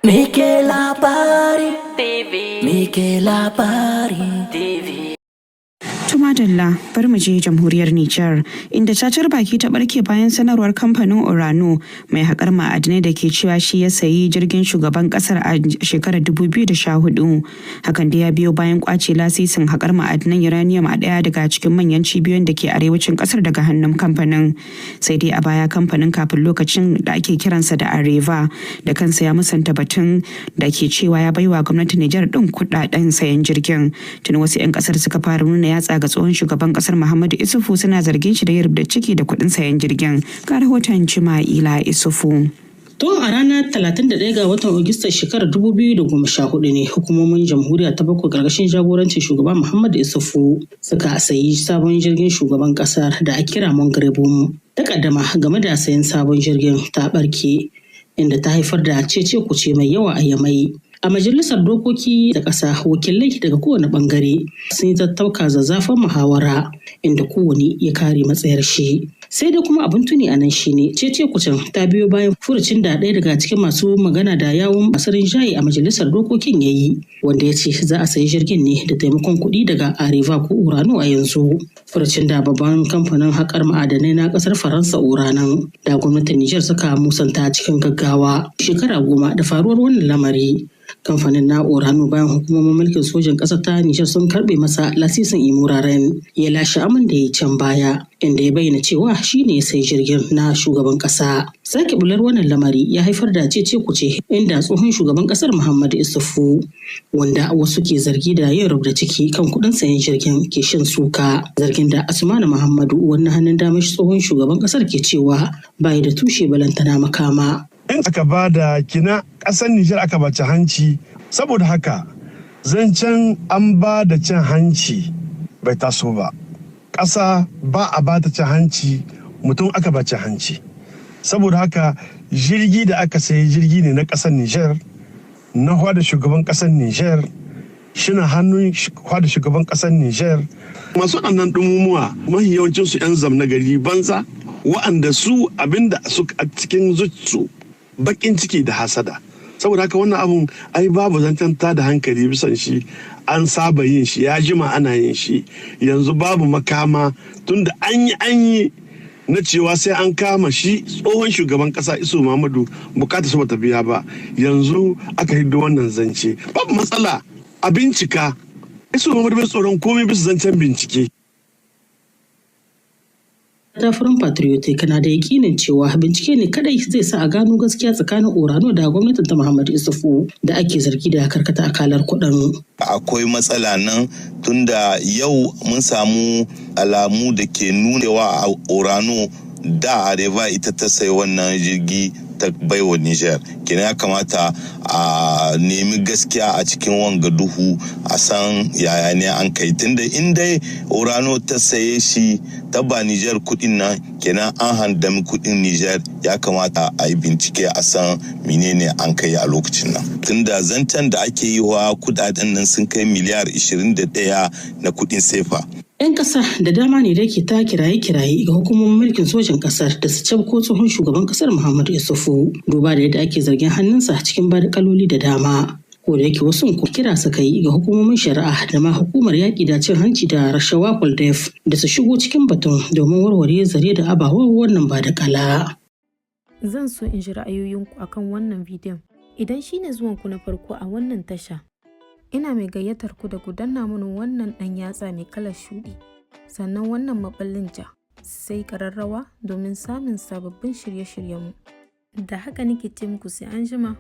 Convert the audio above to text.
Mike labari TV. Mike labari TV. Tumadalla bar mu je jamhuriyar Nijar inda cacar baki ta barke bayan sanarwar kamfanin Orano mai haƙar ma'adinai da ke cewa shi ya sayi jirgin shugaban ƙasar a shekarar 2014. Hakan da ya biyo bayan kwace lasisin haƙar ma'adinan uranium a ɗaya daga cikin manyan cibiyoyin da ke arewacin ƙasar daga hannun kamfanin. Sai dai a baya kamfanin kafin lokacin da ake kiransa da Areva da kansa ya musanta batun da ke cewa ya baiwa gwamnatin Nijar ɗin kuɗaɗen sayan jirgin. Tuni wasu 'yan ƙasar suka fara nuna yatsa ga tsohon shugaban kasar Muhammadu Isufu suna zargin shi da yin rubda ciki da kuɗin sayan jirgin. Ga rahoton Jima'ila Isufu. Tun a ranar 31 ga watan Agustan shekarar 2014 ne hukumomin jamhuriya ta bakwai ƙarƙashin jagorancin shugaban Muhammadu Isufu suka sayi sabon jirgin shugaban ƙasar da a kira Mongarebon. Takaddama game da sayan sabon jirgin ta ɓarke inda ta haifar da cece-kuce mai yawa a Yamai. A majalisar dokoki da ƙasa wakilai daga kowane ɓangare sun yi tattauka zazzafan muhawara inda kowane ya kare matsayar shi. Sai dai kuma abin tuni a nan shine cece-kucen ta biyo bayan furucin da ɗaya daga cikin masu magana da yawun masu rinjaye a majalisar dokokin ya yi, wanda ya ce za a sayi jirgin ne da taimakon kuɗi daga Areva ko Urano a yanzu. Furucin da babban kamfanin haƙar ma'adanai na ƙasar Faransa Uranon da gwamnatin Nijar suka musanta cikin gaggawa shekara 10 da faruwar wannan lamari. Kamfanin na Orano bayan hukumomin mulkin sojan ƙasar ta Nijar sun karɓe masa lasisin Imuraren ya lashe aman da ya can baya inda ya bayyana cewa shi ne ya sayi jirgin na shugaban ƙasa. Sake bular wannan lamari ya haifar da cece-kuce inda tsohon shugaban ƙasar Muhammadu Isufu wanda wasu ke zargi da yin rubda ciki kan kuɗin sayan jirgin ke shan suka. Zargin da Asmanu Muhammadu wannan hannun damar tsohon shugaban ƙasar ke cewa bai da tushe balantana makama. In aka ba da kina ƙasar Nijar aka bace hanci, saboda haka zancen an ba da cin hanci bai taso ba. Ƙasa ba a ba ta cin hanci, mutum aka bace hanci. Saboda haka jirgi da aka sayi jirgi ne na ƙasar Nijar, na hwada shugaban ƙasar Nijar, shina hannun hwada shugaban ƙasar Nijar. Masu annan ɗumumuwa mahi yawancinsu 'yan zamna gari banza, wa'anda su abinda suka a cikin zuciyu bakin ciki da hasada. Saboda haka wannan abun ai babu zancen da hankali bisan shi, an saba yin shi, ya jima ana yin shi, yanzu babu makama tunda an yi na cewa sai an kama shi tsohon shugaban kasa Isu Muhammadu bukata su bata biya ba, yanzu aka hiddo wannan zance. Babu matsala a bincika, Isu Muhammadu bai tsoron komai bisa zancen bincike. Tafurin Patriotic na da yakinin cewa bincike ne kadai zai sa a gano gaskiya tsakanin Orano da gwamnatin ta Muhammadu Isufu da ake zargi da karkata akalar kuɗin. Akwai matsala nan tunda yau mun samu alamu da ke nunewa a Orano da Areva ita ta sayi wannan jirgi ta baiwa Nijar. Kenan ya kamata a nemi gaskiya a cikin wanga duhu a san yaya ne an kai, tunda in dai Orano ta saye shi ta ba Nijar kudin nan, kenan an handami kudin Nijar, ya kamata a yi bincike a san menene an kai a lokacin nan. Tunda zancen da ake yi wa kudaden nan sun kai miliyar 21 na kudin sefa. 'Yan ƙasa da dama ne da ke ta kiraye-kiraye ga hukumomin mulkin sojan ƙasar da su cabko tsohon shugaban ƙasar Muhammadu Isufu, duba da yadda ake zargin hannunsa cikin badakaloli da dama. Ko da yake wasu kira suka yi ga hukumomin shari'a da ma hukumar yaƙi da cin hanci da rashawa Kuldef da su shigo cikin batun domin warware zare da abawar wannan badakala. Zan so in ji ra'ayoyinku akan wannan bidiyon. Idan shine zuwanku na farko a wannan tasha, ina mai gayyatar ku da ku danna mini wannan ɗan yatsa mai kalar shuɗi, sannan wannan maɓallin ja, sai ƙararrawa domin samun sababbin shirye-shiryenmu. Da haka nake ce muku sai an jima.